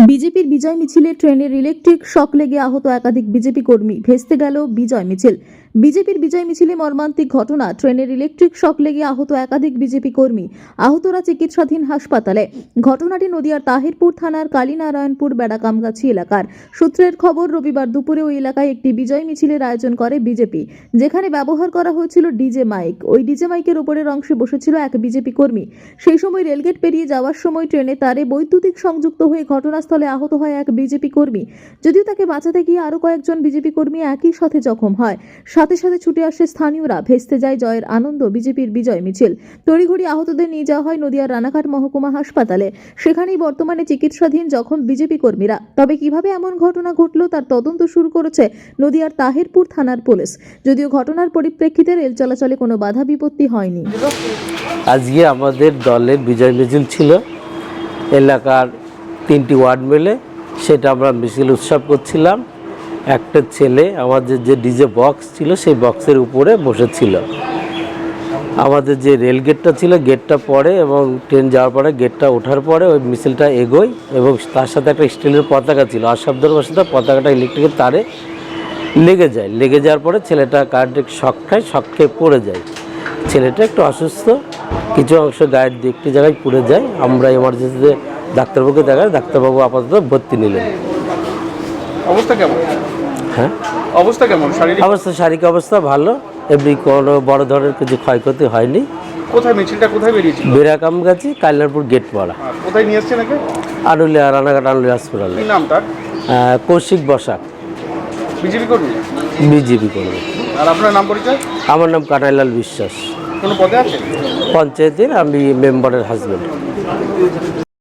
বিজেপির বিজয় মিছিলে ট্রেনের ইলেকট্রিক শক লেগে আহত একাধিক বিজেপি কর্মী। ভেস্তে গেল বিজয় মিছিল। বিজেপির বিজয় মিছিলে মর্মান্তিক ঘটনা। ট্রেনের ইলেকট্রিক শক লেগে আহত একাধিক বিজেপি কর্মী। আহতরা চিকিৎসাধীন হাসপাতালে। ঘটনাটি নদিয়ার তাহিরপুর থানার কালীনারায়ণপুর বেড়াকামগাছি এলাকার। সূত্রের খবর, রবিবার দুপুরে ওই এলাকায় একটি বিজয় মিছিলের আয়োজন করে বিজেপি, যেখানে ব্যবহার করা হয়েছিল ডিজে মাইক। ওই ডিজে মাইকের উপরের অংশে বসেছিল এক বিজেপি কর্মী। সেই সময় রেলগেট পেরিয়ে যাওয়ার সময় ট্রেনে তারে বৈদ্যুতিক সংযুক্ত হয়ে ঘটনাস্থলে আহত হয় এক বিজেপি কর্মী। যদিও তাকে বাঁচাতে গিয়ে আরও কয়েকজন বিজেপি কর্মী একই সাথে জখম হয়। সাথে সাথে ছুটে আসে স্থানীয়রা। ভেস্তে যায় জয়ের আনন্দ বিজেপির বিজয় মিছিল। তড়িঘড়ি আহতদের নিয়ে যাওয়া হয় নদিয়ার রানাঘাট মহকুমা হাসপাতালে। সেখানেই বর্তমানে চিকিৎসাধীন জখম বিজেপি কর্মীরা। তবে কিভাবে এমন ঘটনা ঘটল তার তদন্ত শুরু করেছে নদিয়ার তাহিরপুর থানার পুলিশ। যদিও ঘটনার পরিপ্রেক্ষিতে রেল চলাচলে কোনো বাধা বিপত্তি হয়নি। আজকে আমাদের দলের বিজয় মিছিল ছিল এলাকার 3টি ওয়ার্ড মিলে। সেটা আমরা মিছিল উৎসব করছিলাম। একটা ছেলে আমাদের যে ডিজে বক্স ছিল সেই বক্সের উপরে বসেছিল। আমাদের যে রেল গেটটা ছিল, গেটটা পরে এবং ট্রেন যাওয়ার পরে গেটটা ওঠার পরে ওই মিছিলটা এগোয় এবং তার সাথে একটা স্টিলের পতাকা ছিল। অসাবধানবশত পতাকাটা ইলেকট্রিকের তারে লেগে যায়। লেগে যাওয়ার পরে ছেলেটা কারেন্টের শক খায়, শক খেয়ে পড়ে যায়। ছেলেটা একটু অসুস্থ, কিছু অংশ গায়ের একটি জায়গায় পুড়ে যায়। আমরা এমার্জেন্সিতে ডাক্তারবাবুকে দেখাই, ডাক্তারবাবু আপাতত ভর্তি নিলেন। অবস্থা কেমন? হ্যাঁ, অবস্থা কেমন? শারীরিক অবস্থা ভালো, এমনি কোনো বড় ধরনের কিছু ক্ষয়ক্ষতি হয়নি। কোথায় মিছিলটা কোথায় বেরিয়েছিল? বেড়াকামগাছি কালীনারায়ণপুর গেট পাড়া। কোথায় নিয়ে এসছেন নাকি? আনুলিয়া, রানাঘাট আনুলিয়া হাসপাতালে। কি নাম তার? কৌশিক বসাক, বিজেপি কর্মী। বিজেপি কর্মী। আর আপনার নাম পরিচয়? আমার নাম কানাইলাল বিশ্বাস। কোনো পদে আছে? পঞ্চায়েতের আমি মেম্বারের হাজবেন্ড।